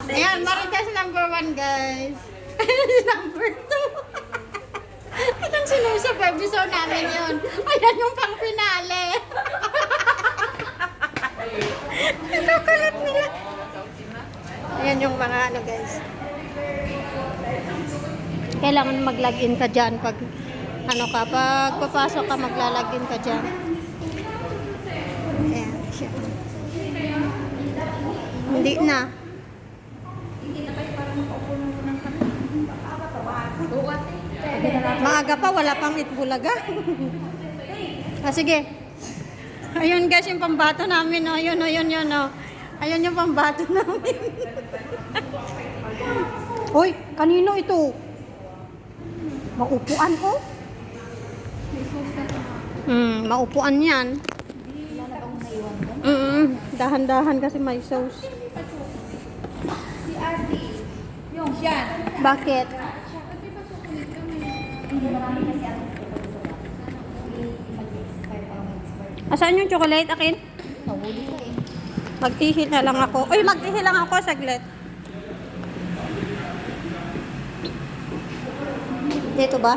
Ayan, Marites number 1, guys. Number 2. Itong sinusupervisor namin yun. Ayan yung pang finale. Nakakulat nila. Ayan yung mga ano, guys. Kailangan mag-login ka dyan pag ano ka, pag papasok ka, maglalagin ka dyan. Ayan siya. Hindi na. Maaga pa, wala pang Itbulaga. Sige. Ayun guys, yung pambato namin. Oh. Ayun, yun. Oh. Ayun yung pambato namin. Hoy, kanino ito? Maupuan ko? Maupuan yan. Dahan-dahan kasi may sauce. Si Ate. Yung siya. Bakit? Asan yung chocolate, akin? Mahuli ka eh. Magtihil na lang ako. Uy, magtihil lang ako, saglit. Dito ba?